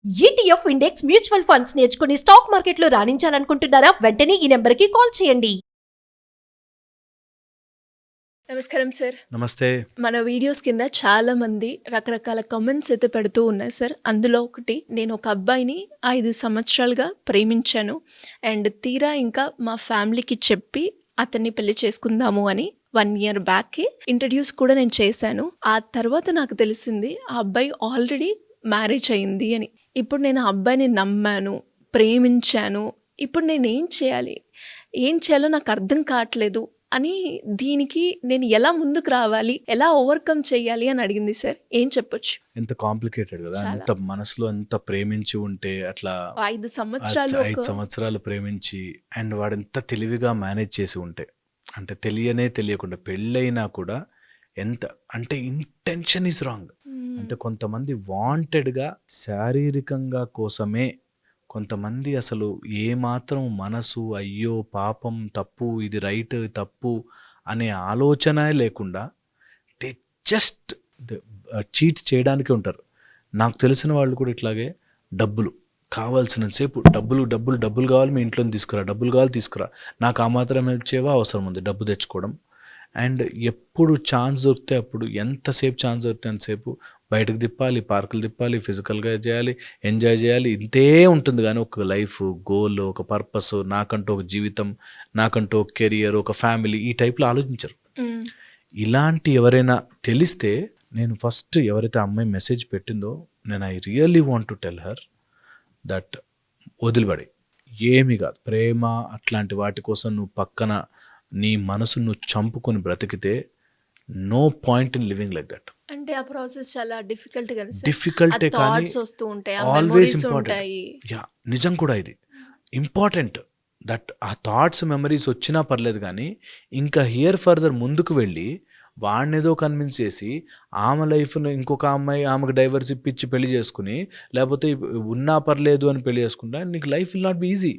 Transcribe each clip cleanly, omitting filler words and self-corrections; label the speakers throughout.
Speaker 1: ETF index mutual funds నేర్చుకుని stock మార్కెట్లో రాణించాలనుకుంటున్నారా? వెంటనే ఈ నెంబర్కి కాల్ చేయండి.
Speaker 2: నమస్కారం సార్.
Speaker 3: నమస్తే.
Speaker 2: మన వీడియోస్ కింద చాలా మంది రకరకాల కామెంట్స్ అయితే పెడుతూ ఉన్నాయి సార్. అందులో ఒకటి, నేను ఒక అబ్బాయిని 5 సంవత్సరాలుగా ప్రేమించాను అండ్ తీరా ఇంకా మా ఫ్యామిలీకి చెప్పి అతన్ని పెళ్లి చేసుకుందాము అని 1 year బ్యాక్కి ఇంట్రడ్యూస్ కూడా నేను చేశాను. ఆ తర్వాత నాకు తెలిసింది ఆ అబ్బాయి ఆల్రెడీ మ్యారేజ్ అయింది అని. ఇప్పుడు నేను ఆ అబ్బాయిని నమ్మాను, ప్రేమించాను. ఇప్పుడు నేను ఏం చేయాలో నాకు అర్థం కావట్లేదు అని, దీనికి నేను ఎలా ముందుకు రావాలి, ఎలా ఓవర్కమ్ చేయాలి అని అడిగింది సార్. ఏం చెప్పొచ్చు?
Speaker 3: ఎంత కాంప్లికేటెడ్ కదా. ఎంత మనసులో ఎంత ప్రేమించి ఉంటే అట్లా
Speaker 2: 5 సంవత్సరాలు
Speaker 3: 5 సంవత్సరాలు ప్రేమించి అండ్ వాడు ఎంత తెలివిగా మేనేజ్ చేసి ఉంటే, అంటే తెలియకుండా పెళ్ళైనా కూడా ఎంత అంటే ఇంటెన్షన్ ఈజ్ రాంగ్. అంటే కొంతమంది వాంటెడ్గా శారీరకంగా కోసమే, కొంతమంది అసలు ఏమాత్రం మనసు అయ్యో పాపం తప్పు, ఇది రైట్ తప్పు అనే ఆలోచన లేకుండా దే జస్ట్ చీట్ చేయడానికి ఉంటారు. నాకు తెలిసిన వాళ్ళు కూడా ఇట్లాగే డబ్బులు కావాల్సినంతసేపు డబ్బులు కావాలి, మీ ఇంట్లో డబ్బులు కావాలి తీసుకురా, నాకు ఆ మాత్రం హెల్ప్ చేయవా, అవసరం ఉంది డబ్బు తెచ్చుకోవడం. అండ్ ఎప్పుడు ఛాన్స్ దొరికితే అప్పుడు, ఎంతసేపు ఛాన్స్ దొరికితే అంతసేపు బయటకు తిప్పాలి, పార్కులు తిప్పాలి, ఫిజికల్గా చేయాలి, ఎంజాయ్ చేయాలి, ఇంతే ఉంటుంది. కానీ ఒక లైఫ్ గోల్, ఒక పర్పస్, నాకంటూ ఒక జీవితం, నాకంటూ ఒక కెరియర్, ఒక ఫ్యామిలీ, ఈ టైప్లో ఆలోచించరు. ఇలాంటి ఎవరైనా తెలిస్తే, నేను ఫస్ట్ ఎవరైతే అమ్మాయి మెసేజ్ పెట్టిందో, నేను I really want to tell her that వదిలిపడి, ఏమీ కాదు, ప్రేమ అట్లాంటి వాటి కోసం నువ్వు పక్కన నీ మనసు నువ్వు చంపుకొని బ్రతికితే no point in living like that.
Speaker 2: అంటే ఆ ప్రాసెస్ చాలా డిఫికల్టే
Speaker 3: కానీ ఆల్వేస్ ఇంపార్టెంట్. యా, నిజం కూడా ఇది ఇంపార్టెంట్. దట్ ఆ థాట్స్ మెమరీస్ వచ్చినా పర్లేదు, కానీ ఇంకా హియర్ ఫర్దర్ ముందుకు వెళ్ళి వాడిని ఏదో కన్విన్స్ చేసి ఆమె లైఫ్ను ఇంకొక అమ్మాయి ఆమెకు డైవర్స్ ఇప్పించి పెళ్లి చేసుకుని, లేకపోతే ఉన్నా పర్లేదు అని పెళ్లి చేసుకుంటా, నీకు life will not be easy.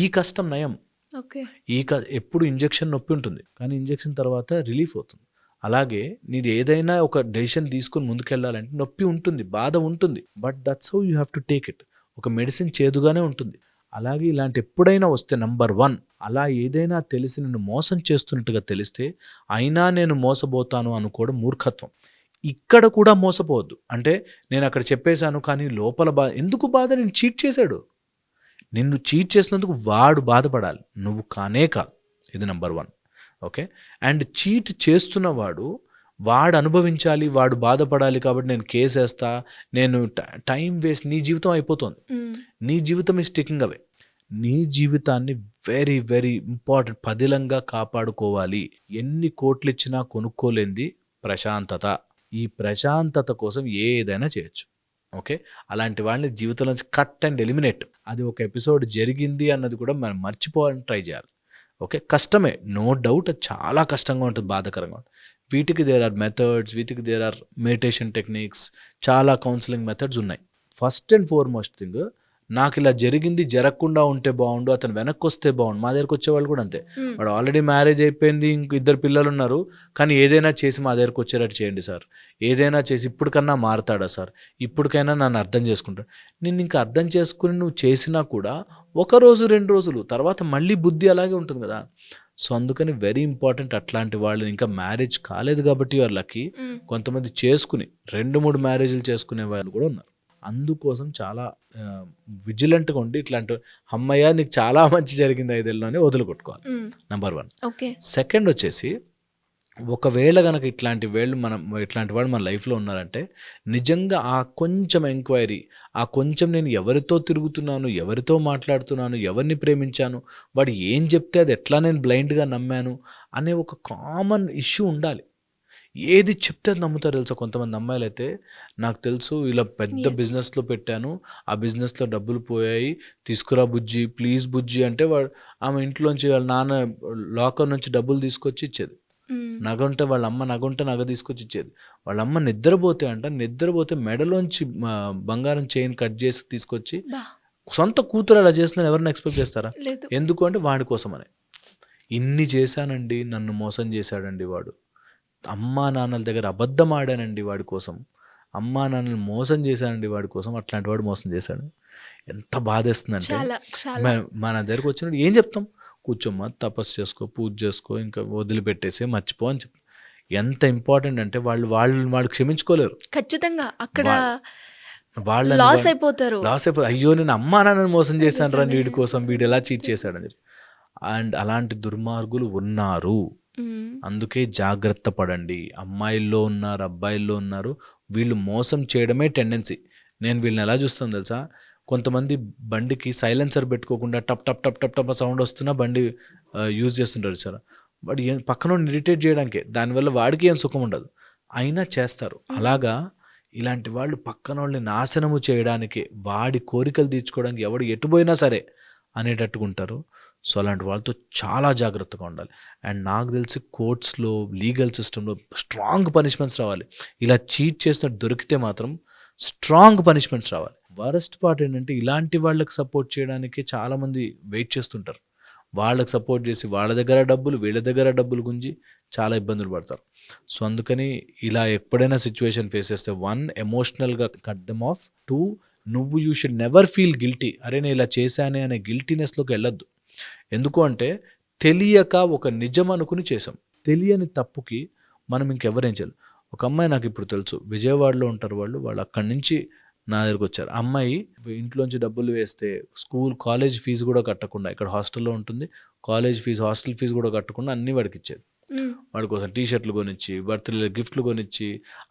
Speaker 3: ఈ కష్టం నయం. ఎప్పుడు ఇంజెక్షన్ నొప్పి ఉంటుంది, కానీ ఇంజెక్షన్ తర్వాత రిలీఫ్ అవుతుంది. అలాగే నీది ఏదైనా ఒక డెసిషన్ తీసుకొని ముందుకెళ్ళాలంటే నొప్పి ఉంటుంది, బాధ ఉంటుంది, but that's how you have to take it. ఒక మెడిసిన్ చేదుగానే ఉంటుంది. అలాగే ఇలాంటి ఎప్పుడైనా వస్తే నంబర్ 1, అలా ఏదైనా తెలిసి నిన్ను మోసం చేస్తున్నట్టుగా తెలిస్తే, అయినా నేను మోసపోతాను అనుకోవడం మూర్ఖత్వం. ఇక్కడ కూడా మోసపోవద్దు. అంటే నేను అక్కడ చెప్పేశాను కానీ లోపల ఎందుకు బాధ? నేను చీట్ చేశాడు, నిన్ను చీట్ చేసినందుకు వాడు బాధపడాలి, నువ్వు కానే కాదు. ఇది నంబర్ 1. ఓకే. అండ్ చీట్ చేస్తున్నవాడు వాడు అనుభవించాలి, వాడు బాధపడాలి, కాబట్టి నేను కేసు వేస్తా, నేను టైం వేస్ట్, నీ జీవితం అయిపోతుంది. నీ జీవితం ఈజ్ టేకింగ్ అవే. నీ జీవితాన్ని వెరీ వెరీ ఇంపార్టెంట్, పదిలంగా కాపాడుకోవాలి. ఎన్ని కోట్లు ఇచ్చినా కొనుక్కోలేంది ప్రశాంతత. ఈ ప్రశాంతత కోసం ఏదైనా చేయొచ్చు. ఓకే. అలాంటి వాళ్ళని జీవితంలోంచి కట్ అండ్ ఎలిమినేట్. అది ఒక ఎపిసోడ్ జరిగింది అన్నది కూడా మనం మర్చిపోవాలని ట్రై చేయాలి. ఓకే. కష్టమే, నో డౌట్, అది చాలా కష్టంగా ఉంటుంది, బాధాకరంగా ఉంటుంది. వీటికి దేర్ ఆర్ మెథడ్స్, వీటికి దేర్ ఆర్ మెడిటేషన్ టెక్నిక్స్, చాలా కౌన్సిలింగ్ మెథడ్స్ ఉన్నాయి. ఫస్ట్ అండ్ ఫార్మోస్ట్ థింగ్, నాకు ఇలా జరిగింది, జరగకుండా ఉంటే బాగుండు, అతను వెనక్కి వస్తే బాగుండు. మా దగ్గరకు వచ్చేవాళ్ళు కూడా అంతే, వాడు ఆల్రెడీ మ్యారేజ్ అయిపోయింది, ఇంక 2 పిల్లలు ఉన్నారు, కానీ ఏదైనా చేసి మా దగ్గరకు వచ్చేటట్టు చేయండి సార్, ఏదైనా చేసి ఇప్పటికన్నా మారతాడా సార్, ఇప్పటికైనా నన్ను అర్థం చేసుకుంటాడు. నిన్ను ఇంకా అర్థం చేసుకుని నువ్వు చేసినా కూడా 1 రోజు 2 రోజులు తర్వాత మళ్ళీ బుద్ధి అలాగే ఉంటుంది కదా. సో అందుకని వెరీ ఇంపార్టెంట్. అట్లాంటి వాళ్ళని, ఇంకా మ్యారేజ్ కాలేదు కాబట్టి వారు లక్కీ. కొంతమంది చేసుకుని 2-3 మ్యారేజ్లు చేసుకునే వాళ్ళు కూడా ఉన్నారు. అందుకోసం చాలా విజిలెంట్గా ఉండి, ఇట్లాంటి అమ్మయ్య నీకు చాలా మంచి జరిగింది 5 ఏళ్ళలోనే వదులుకొట్టుకోవాలి. నంబర్ 1. సెకండ్ వచ్చేసి, ఒకవేళ కనుక ఇట్లాంటి వాడు మన లైఫ్లో ఉన్నారంటే, నిజంగా ఆ కొంచెం ఎంక్వైరీ, ఆ కొంచెం నేను ఎవరితో తిరుగుతున్నాను, ఎవరితో మాట్లాడుతున్నాను, ఎవరిని ప్రేమించాను, వాడు ఏం చెప్తే అది ఎట్లా నేను బ్లైండ్గా నమ్మాను అనే ఒక కామన్ ఇష్యూ ఉండాలి. ఏది చెప్తే అది నమ్ముతారు తెలుసా. కొంతమంది అమ్మాయిలు అయితే, నాకు తెలుసు ఇలా పెద్ద బిజినెస్లో పెట్టాను, ఆ బిజినెస్లో డబ్బులు పోయాయి, తీసుకురా బుజ్జి, ప్లీజ్ బుజ్జి అంటే వాడు ఆమె ఇంట్లోంచి వాళ్ళ నాన్న లాకర్ నుంచి డబ్బులు తీసుకొచ్చి ఇచ్చేది. నగంటే వాళ్ళ అమ్మ నగ తీసుకొచ్చి ఇచ్చేది. వాళ్ళ అమ్మ నిద్రపోతే మెడలోంచి బంగారం చైన్ కట్ చేసి తీసుకొచ్చి, సొంత కూతురు అలా చేస్తుందని ఎవరైనా ఎక్స్పెక్ట్ చేస్తారా? ఎందుకు అంటే వాడి కోసమని. ఇన్ని చేశానండి, నన్ను మోసం చేశాడండి వాడు, అమ్మా నాన్నల దగ్గర అబద్ధం ఆడానండి వాడి కోసం అమ్మా నాన్నని మోసం చేశానండి వాడి కోసం, అట్లాంటి వాడు మోసం చేశాడు. ఎంత బాధేస్తుందంటే
Speaker 2: చాలా చాలా
Speaker 3: మన దగ్గరకు వచ్చినప్పుడు ఏం చెప్తాం, కూర్చోమ్మా తపస్సు చేసుకో, పూజ చేసుకో, ఇంకా వదిలిపెట్టేసి మర్చిపో అని చెప్తాం. ఎంత ఇంపార్టెంట్ అంటే వాళ్ళు క్షమించుకోలేరు.
Speaker 2: ఖచ్చితంగా అక్కడ
Speaker 3: వాళ్ళని
Speaker 2: లాస్ అయిపోతారు.
Speaker 3: లాస్ అయిపోయి అయ్యో నేను అమ్మా నాన్నని మోసం చేశాను రా వీడి కోసం, వీడు ఎలా చీట్ చేశాడని చెప్పి. అండ్ అలాంటి దుర్మార్గులు ఉన్నారు. అందుకే జాగ్రత్త పడండి. అమ్మాయిల్లో ఉన్నారు, అబ్బాయిల్లో ఉన్నారు. వీళ్ళు మోసం చేయడమే టెండెన్సీ. నేను వీళ్ళని ఎలా చూస్తాను తెలుసా, కొంతమంది బండికి సైలెన్సర్ పెట్టుకోకుండా టప్ టప్ టప్ టప్ టప్ సౌండ్ వస్తున్నా బండి యూజ్ చేస్తుంటారు సార్. వాడు పక్కన ఇరిటేట్ చేయడానికే, దానివల్ల వాడికి ఏం సుఖం ఉండదు, అయినా చేస్తారు. అలాగా ఇలాంటి వాళ్ళు పక్కన వాళ్ళని నాశనము చేయడానికి, వాడి కోరికలు తీర్చుకోవడానికి ఎవడు ఎటుపోయినా సరే అనేటట్టుగా ఉంటారు. సో అలాంటి వాళ్ళతో చాలా జాగ్రత్తగా ఉండాలి. అండ్ నాకు తెలిసి కోర్ట్స్లో, లీగల్ సిస్టంలో స్ట్రాంగ్ పనిష్మెంట్స్ రావాలి. ఇలా చీట్ చేసినట్టు దొరికితే మాత్రం స్ట్రాంగ్ పనిష్మెంట్స్ రావాలి. వరస్ట్ పార్ట్ ఏంటంటే ఇలాంటి వాళ్ళకి సపోర్ట్ చేయడానికి చాలామంది వెయిట్ చేస్తుంటారు. వాళ్ళకి సపోర్ట్ చేసి వాళ్ళ దగ్గర డబ్బులు, వీళ్ళ దగ్గర డబ్బులు గుంజి చాలా ఇబ్బందులు పడతారు. సో అందుకని ఇలా ఎప్పుడైనా సిచ్యువేషన్ ఫేస్ చేస్తే, 1 ఎమోషనల్గా కట్ దెమ్ ఆఫ్. 2 నువ్వు you should never feel guilty. అరే నేను ఇలా చేశానే అనే గిల్టీనెస్లోకి వెళ్ళొద్దు. ఎందుకు అంటే తెలియక ఒక నిజం అనుకుని చేసాం. తెలియని తప్పుకి మనం ఇంకెవరేం చేయాలి. ఒక అమ్మాయి నాకు ఇప్పుడు తెలుసు, విజయవాడలో ఉంటారు వాళ్ళు అక్కడి నుంచి నా దగ్గరకు వచ్చారు. అమ్మాయి ఇంట్లోంచి డబ్బులు వేస్తే కాలేజ్ ఫీజు కూడా కట్టకుండా, ఇక్కడ హాస్టల్లో ఉంటుంది, కాలేజ్ ఫీజు, హాస్టల్ ఫీజు కూడా కట్టకుండా అన్నీ వాడికి ఇచ్చేది. వాడి కోసం టీషర్ట్లు కొనిచ్చి, బర్త్డే గిఫ్ట్లు కొనిచ్చి,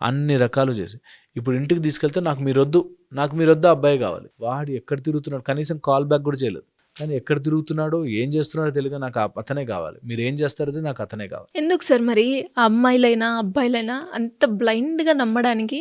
Speaker 3: అన్ని రకాలు చేసి, ఇప్పుడు ఇంటికి తీసుకెళ్తే నాకు మీరొద్దు అబ్బాయి కావాలి. వాడు ఎక్కడ తిరుగుతున్నాడు, కనీసం కాల్ బ్యాక్ కూడా చేయలేదు. కానీ ఎక్కడ తిరుగుతున్నాడో, ఏం చేస్తున్నాడో తెలియక నాకు అతనే కావాలి, మీరు ఏం చేస్తారో నాకు అతనే కావాలి.
Speaker 2: ఎందుకు సార్ మరి అమ్మాయిలైనా అబ్బాయిలైనా అంత బ్లైండ్గా నమ్మడానికి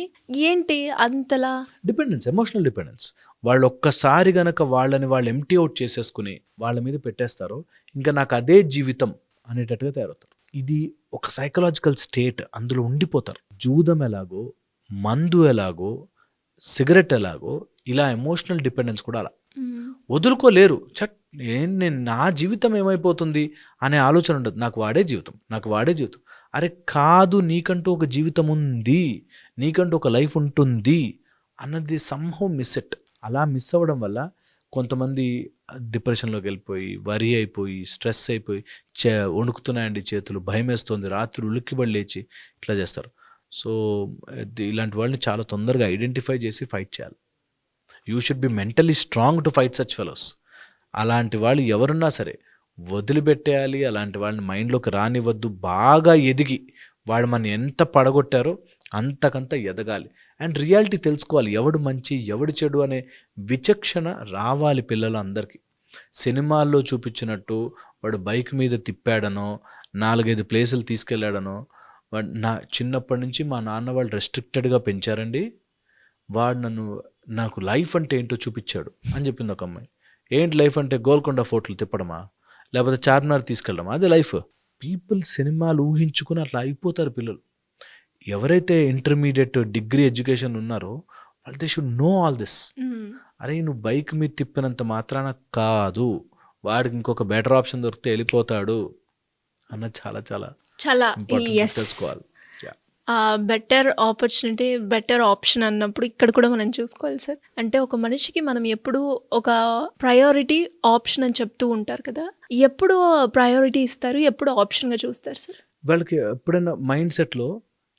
Speaker 2: ఏంటి అంతలా?
Speaker 3: Dependence, emotional dependence. వాళ్ళు ఒక్కసారి గనక వాళ్ళని వాళ్ళు ఎంటీ అవుట్ చేసేసుకుని వాళ్ళ మీద పెట్టేస్తారో, ఇంకా నాకు అదే జీవితం అనేటట్టుగా తయారవుతారు. ఇది ఒక సైకలాజికల్ స్టేట్, అందులో ఉండిపోతారు. జూదం ఎలాగో, మందు ఎలాగో, సిగరెట్ ఎలాగో, ఇలా ఎమోషనల్ డిపెండెన్స్ కూడా అలా వదులుకోలేరు. నేను నా జీవితం ఏమైపోతుంది అనే ఆలోచన ఉండదు. నాకు వాడే జీవితం. అరే కాదు, నీకంటూ ఒక జీవితం ఉంది, నీకంటూ ఒక లైఫ్ ఉంటుంది అన్నది సంహౌ మిస్ ఇట్. అలా మిస్ అవ్వడం వల్ల కొంతమంది డిప్రెషన్లోకి వెళ్ళిపోయి, వరి అయిపోయి, స్ట్రెస్ అయిపోయి, వణుకుతున్నాయండి చేతులు, భయం వేస్తుంది, రాత్రి ఉలిక్కిబడి లేచి ఇట్లా చేస్తారు. సో ఇలాంటి వాళ్ళని చాలా తొందరగా ఐడెంటిఫై చేసి ఫైట్ చేయాలి. You should be mentally strong to fight such fellows. అలాంటి వాళ్ళు ఎవరున్నా సరే వదిలిపెట్టేయాలి. అలాంటి వాళ్ళని మైండ్లోకి రానివ్వద్దు. బాగా ఎదిగి వాడు మన ఎంత పడగొట్టారో అంతకంత ఎదగాలి. అండ్ రియాలిటీ తెలుసుకోవాలి, ఎవడు మంచి ఎవడు చెడు అనే విచక్షణ రావాలి పిల్లలు అందరికీ. సినిమాల్లో చూపించినట్టు వాడు బైక్ మీద తిప్పాడనో, 4-5 ప్లేసులు తీసుకెళ్ళాడనో, నా చిన్నప్పటి నుంచి మా నాన్న వాళ్ళు రెస్ట్రిక్టెడ్గా పెంచారండి, వాడు నాకు లైఫ్ అంటే ఏంటో చూపించాడు అని చెప్పింది ఒక అమ్మాయి. ఏంటి లైఫ్ అంటే, గోల్కొండ ఫోర్ట్లు తిప్పడమా, లేకపోతే చార్మినార్ తీసుకెళ్ళడమా, అదే లైఫ్. పీపుల్ సినిమాలు ఊహించుకుని అట్లా అయిపోతారు పిల్లలు. ఎవరైతే ఇంటర్మీడియట్, డిగ్రీ ఎడ్యుకేషన్ ఉన్నారో వాళ్ళు they should know all this. అరే నువ్వు బైక్ మీద తిప్పినంత మాత్రాన కాదు, వాడికి ఇంకొక బెటర్ ఆప్షన్ దొరికితే వెళ్ళిపోతాడు అన్నది చాలా చాలా
Speaker 2: చాలా
Speaker 3: తెలుసుకోవాలి.
Speaker 2: బెటర్ ఆపర్చునిటీ, బెటర్ ఆప్షన్ అన్నప్పుడు ఇక్కడ కూడా మనం చూసుకోవాలి సార్. అంటే ఒక మనిషికి మనం ఎప్పుడు ఒక ప్రయారిటీ ఆప్షన్ అని చెప్తూ ఉంటారు కదా, ఎప్పుడు ప్రయారిటీ ఇస్తారు, ఎప్పుడు ఆప్షన్గా చూస్తారు సార్?
Speaker 3: వాళ్ళకి ఎప్పుడైనా మైండ్ సెట్లో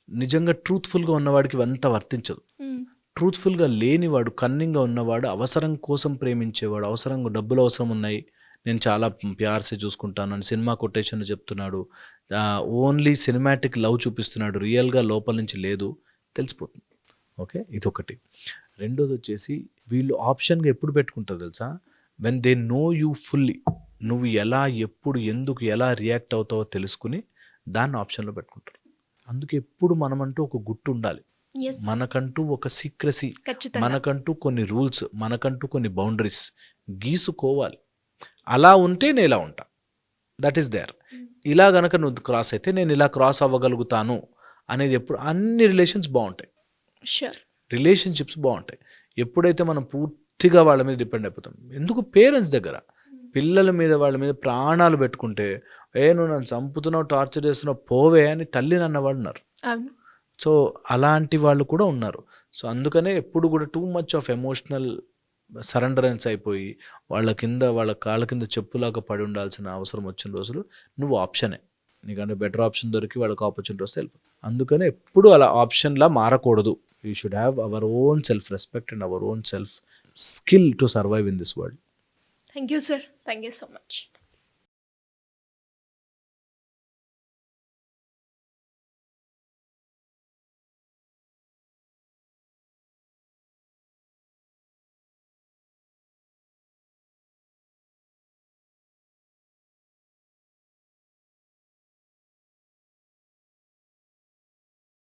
Speaker 3: నిజంగా ట్రూత్ఫుల్గా ఉన్నవాడికి ఇవంతా వర్తించదు. ట్రూత్ఫుల్గా లేనివాడు, కన్నింగ్గా ఉన్నవాడు, అవసరం కోసం ప్రేమించేవాడు, డబ్బులు అవసరం ఉన్నాయి, నేను చాలా ప్యార్సే చూసుకుంటాను అని సినిమా కొటేషన్లు చెప్తున్నాడు, ఓన్లీ సినిమాటిక్ లవ్ చూపిస్తున్నాడు, రియల్గా లోపల నుంచి లేదు, తెలిసిపోతుంది. ఓకే, ఇదొకటి. రెండోది వచ్చేసి వీళ్ళు ఆప్షన్గా ఎప్పుడు పెట్టుకుంటారు తెలుసా, when they know you fully. నువ్వు ఎలా, ఎప్పుడు, ఎందుకు, ఎలా రియాక్ట్ అవుతావో తెలుసుకుని దాన్ని ఆప్షన్లో పెట్టుకుంటారు. అందుకే ఎప్పుడు మనమంటూ ఒక గుట్టు ఉండాలి, మనకంటూ ఒక సీక్రసీ, మనకంటూ కొన్ని రూల్స్, మనకంటూ కొన్ని బౌండరీస్ గీసుకోవాలి. అలా ఉంటే నేను ఇలా ఉంటా, దట్ ఈస్ దేర్. ఇలా గనక నువ్వు క్రాస్ అయితే నేను ఇలా క్రాస్ అవ్వగలుగుతాను అనేది ఎప్పుడు, అన్ని రిలేషన్స్ బాగుంటాయి, రిలేషన్షిప్స్ బాగుంటాయి. ఎప్పుడైతే మనం పూర్తిగా వాళ్ళ మీద డిపెండ్ అయిపోతాం. ఎందుకు పేరెంట్స్ దగ్గర పిల్లల మీద, వాళ్ళ మీద ప్రాణాలు పెట్టుకుంటే, నువ్వు నన్ను చంపుతున్నావు, టార్చర్ చేస్తున్నావు, పోవే అని తల్లిని అన్నవాడు ఉన్నారు. సో అలాంటి వాళ్ళు కూడా ఉన్నారు. సో అందుకనే ఎప్పుడు కూడా టూ మచ్ ఆఫ్ ఎమోషనల్ సరెండరెన్స్ అయిపోయి వాళ్ళ కాళ్ళ కింద చెప్పులాగా పడి ఉండాల్సిన అవసరం వచ్చిన రోజులు నువ్వు ఆప్షనే. నీకంటే బెటర్ ఆప్షన్ దొరికి వాళ్ళకి ఆపర్చునిటీ వస్తే వెళ్ళిపో. అందుకనే ఎప్పుడు అలా ఆప్షన్లా మారకూడదు. We should have our own self respect and our own self skill to survive in this world.
Speaker 2: Thank you sir, thank you so much.